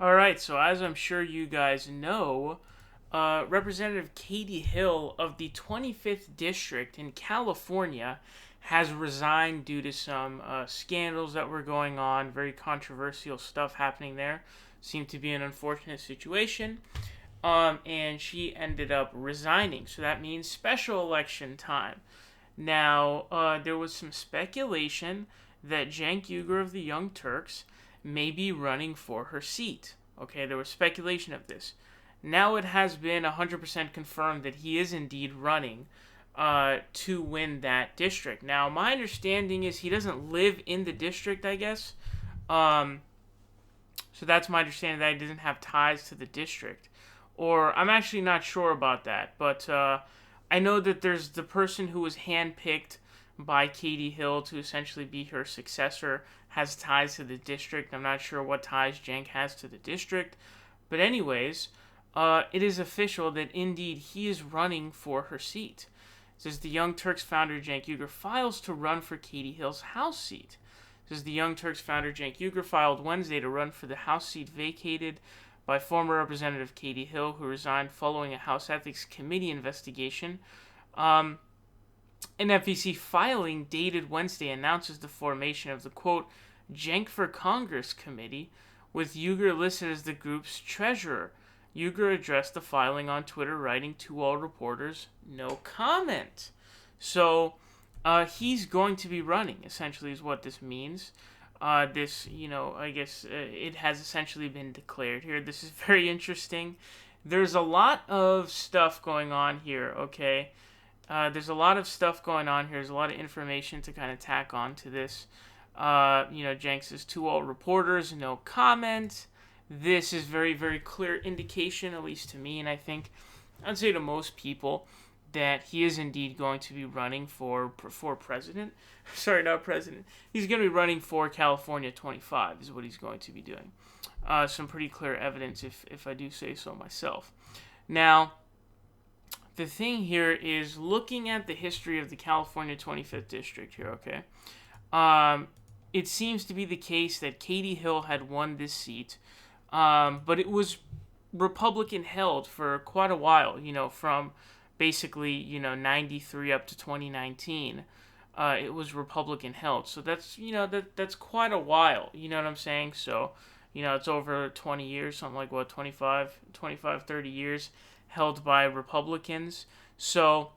All right, so as I'm sure you guys know, Representative Katie Hill of the 25th District in California has resigned due to some scandals that were going on, very controversial stuff happening there. Seemed to be an unfortunate situation. And she ended up resigning. So that means special election time. Now, there was some speculation that Cenk Uygur of the Young Turks may be running for her seat. Okay, there was speculation of this. Now it has been 100% confirmed that he is indeed running to win that district. Now, my understanding is he doesn't live in the district, I guess. Um, so that's my understanding, that he doesn't have ties to the district. Or I'm actually not sure about that, but I know that there's the person who was handpicked by Katie Hill to essentially be her successor has ties to the district. I'm not sure what ties Cenk has to the district. But anyways, it is official that indeed he is running for her seat. It says the Young Turks founder Cenk Uygur files to run for Katie Hill's House seat. It says the Young Turks founder Cenk Uygur filed Wednesday to run for the House seat vacated by former Representative Katie Hill, who resigned following a House Ethics Committee investigation. An FEC filing dated Wednesday announces the formation of the, quote, Cenk for Congress Committee, with Uygur listed as the group's treasurer. Uygur addressed the filing on Twitter, writing to all reporters, no comment. So, he's going to be running, essentially, is what this means. I guess it has essentially been declared here. This is very interesting. There's a lot of stuff going on here, okay? There's a lot of stuff going on here. There's a lot of information to kind of tack on to this. Cenk says to all reporters, no comment. This is very, very clear indication, at least to me, and I think I'd say to most people, that he is indeed going to be running for president. Sorry, not president. He's going to be running for California 25 is what he's going to be doing. Some pretty clear evidence, if I do say so myself. Now, the thing here is looking at the history of the California 25th District here, okay? It seems to be the case that Katie Hill had won this seat, but it was Republican held for quite a while, from basically, 93 up to 2019, it was Republican held. So that's, that's quite a while, you know what I'm saying? So, it's over 20 years, something like, 25, 30 years held by Republicans. So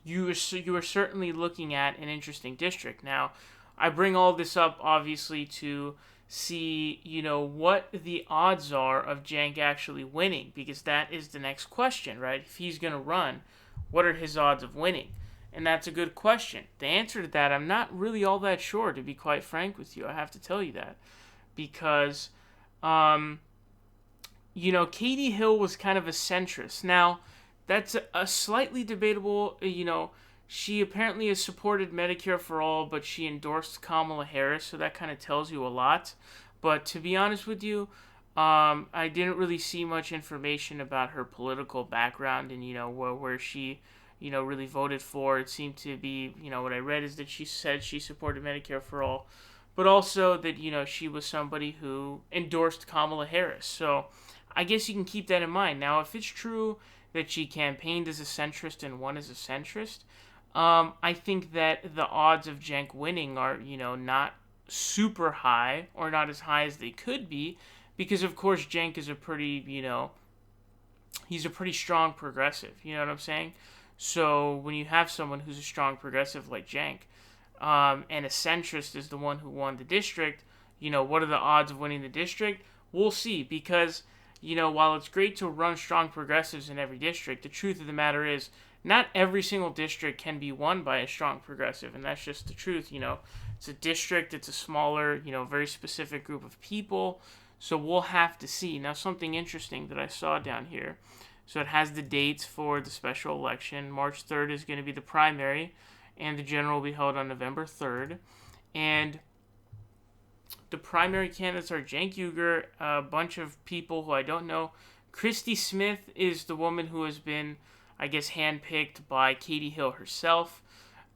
you are certainly looking at an interesting district. Now, I bring all this up, obviously, to see, what the odds are of Cenk actually winning, because that is the next question, right? If he's going to run, what are his odds of winning? And that's a good question. The answer to that, I'm not really all that sure, to be quite frank with you. I have to tell you that. Because, Katie Hill was kind of a centrist. Now, that's a slightly debatable, she apparently has supported Medicare for all, but she endorsed Kamala Harris, so that kind of tells you a lot. But to be honest with you, I didn't really see much information about her political background and, where she, really voted for. It seemed to be, what I read is that she said she supported Medicare for all, but also that, she was somebody who endorsed Kamala Harris. So I guess you can keep that in mind. Now, if it's true that she campaigned as a centrist and won as a centrist, I think that the odds of Cenk winning are, not super high or not as high as they could be, because of course Cenk is a pretty, he's a pretty strong progressive, you know what I'm saying? So when you have someone who's a strong progressive like Cenk, and a centrist is the one who won the district, what are the odds of winning the district? We'll see, because, while it's great to run strong progressives in every district, the truth of the matter is, not every single district can be won by a strong progressive, and that's just the truth, It's a district, it's a smaller, very specific group of people, so we'll have to see. Now, something interesting that I saw down here, so it has the dates for the special election. March 3rd is going to be the primary, and the general will be held on November 3rd, and the primary candidates are Cenk Uygur, a bunch of people who I don't know. Christy Smith is the woman who has been, I guess, handpicked by Katie Hill herself.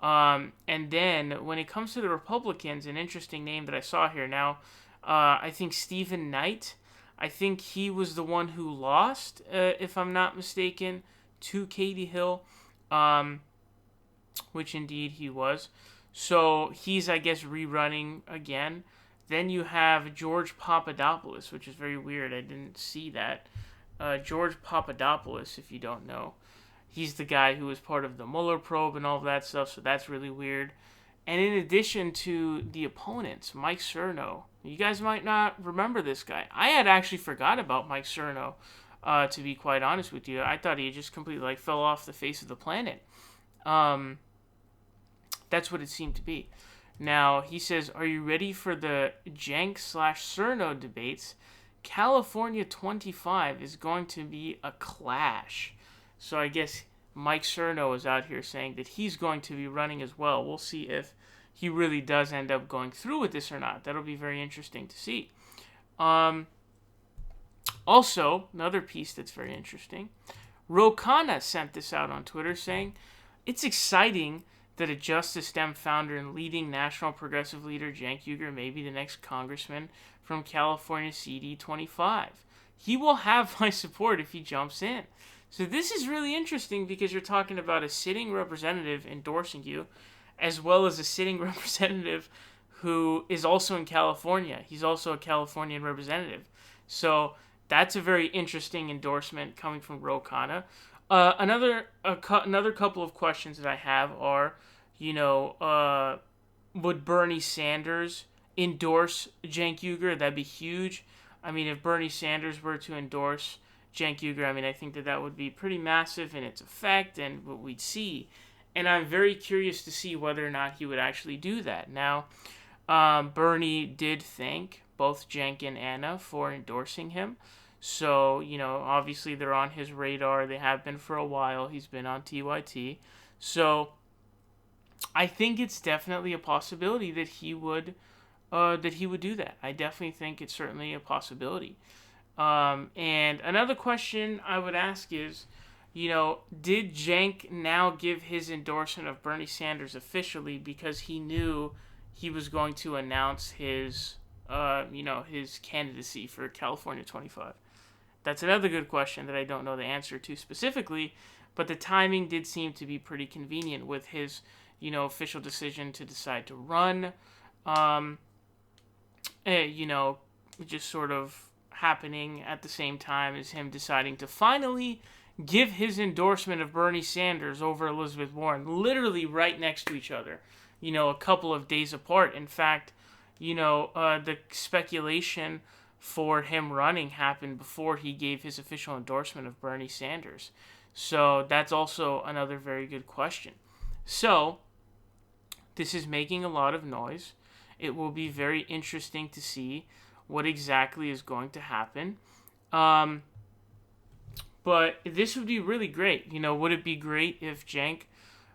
And then, when it comes to the Republicans, an interesting name that I saw here now, I think Stephen Knight, I think he was the one who lost, if I'm not mistaken, to Katie Hill, which indeed he was. So he's, I guess, rerunning again. Then you have George Papadopoulos, which is very weird. I didn't see that. George Papadopoulos, if you don't know, he's the guy who was part of the Mueller probe and all of that stuff, so that's really weird. And in addition to the opponents, Mike Cerno, you guys might not remember this guy. I had actually forgot about Mike Cerno, to be quite honest with you. I thought he just completely fell off the face of the planet. That's what it seemed to be. Now, he says, are you ready for the Cenk/Cerno debates? California 25 is going to be a clash. So I guess Mike Cerno is out here saying that he's going to be running as well. We'll see if he really does end up going through with this or not. That'll be very interesting to see. Also, another piece that's very interesting. Ro Khanna sent this out on Twitter saying, it's exciting that a Justice Dem founder and leading national progressive leader, Cenk Uygur, may be the next congressman from California CD25. He will have my support if he jumps in. So this is really interesting because you're talking about a sitting representative endorsing you, as well as a sitting representative who is also in California. He's also a Californian representative. So that's a very interesting endorsement coming from Ro Khanna. Another couple of questions that I have are, would Bernie Sanders endorse Cenk Uygur? That'd be huge. I mean, if Bernie Sanders were to endorse Cenk Uygur, I mean, I think that would be pretty massive in its effect and what we'd see. And I'm very curious to see whether or not he would actually do that. Now, Bernie did thank both Cenk and Anna for endorsing him. So, obviously they're on his radar. They have been for a while. He's been on TYT. So, I think it's definitely a possibility that he would do that. I definitely think it's certainly a possibility. And another question I would ask is, did Cenk now give his endorsement of Bernie Sanders officially because he knew he was going to announce his candidacy for California 25? That's another good question that I don't know the answer to specifically, but the timing did seem to be pretty convenient with his, official decision to decide to run, just sort of happening at the same time as him deciding to finally give his endorsement of Bernie Sanders over Elizabeth Warren, literally right next to each other, a couple of days apart. In fact, the speculation for him running happened before he gave his official endorsement of Bernie Sanders. So that's also another very good question. So this is making a lot of noise. It will be very interesting to see what exactly is going to happen. But this would be really great. Would it be great if Cenk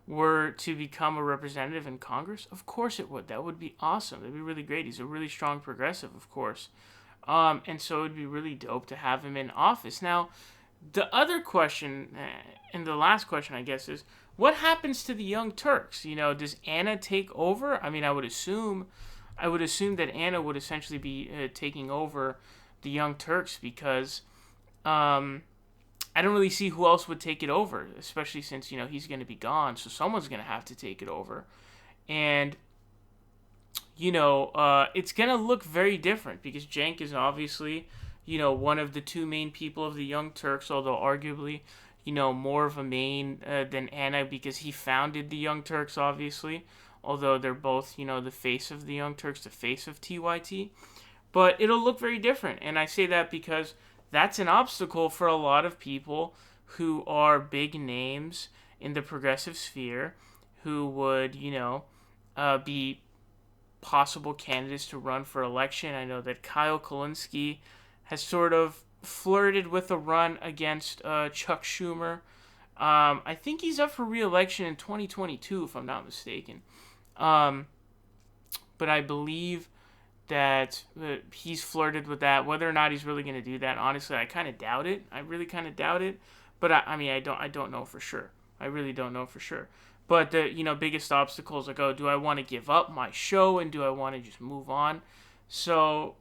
were to become a representative in Congress? Of course it would. That would be awesome. That'd be really great. He's a really strong progressive, of course. And so it'd be really dope to have him in office. Now, the other question, and the last question, I guess, is what happens to the Young Turks? Does Anna take over? I mean, I would assume that Anna would essentially be taking over the Young Turks because I don't really see who else would take it over, especially since, he's going to be gone. So someone's going to have to take it over. And it's going to look very different because Cenk is obviously, one of the two main people of the Young Turks, although arguably, more of a main than Anna because he founded the Young Turks, obviously, although they're both, the face of the Young Turks, the face of TYT. But it'll look very different, and I say that because that's an obstacle for a lot of people who are big names in the progressive sphere who would, be possible candidates to run for election. I know that Kyle Kulinski has sort of flirted with a run against Chuck Schumer. I think he's up for re-election in 2022, if I'm not mistaken. But I believe that he's flirted with that. Whether or not he's really going to do that, honestly, I kind of doubt it. I really kind of doubt it. But I don't know for sure. I really don't know for sure. But the biggest obstacles do I want to give up my show and do I want to just move on? So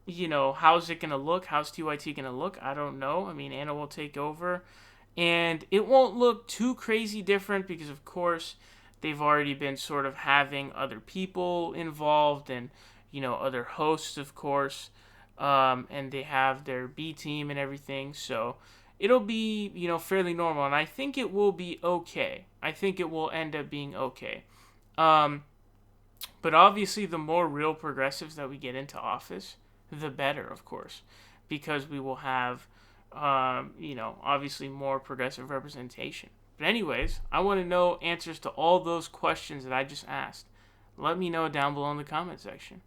how's it going to look? How's TYT going to look? I don't know. I mean, Anna will take over. And it won't look too crazy different because, of course, they've already been sort of having other people involved and, other hosts, of course. And they have their B team and everything. So it'll be, fairly normal. And I think it will be okay. I think it will end up being okay. But obviously, the more real progressives that we get into office, the better, of course, because we will have, obviously more progressive representation. But anyways, I want to know answers to all those questions that I just asked. Let me know down below in the comment section.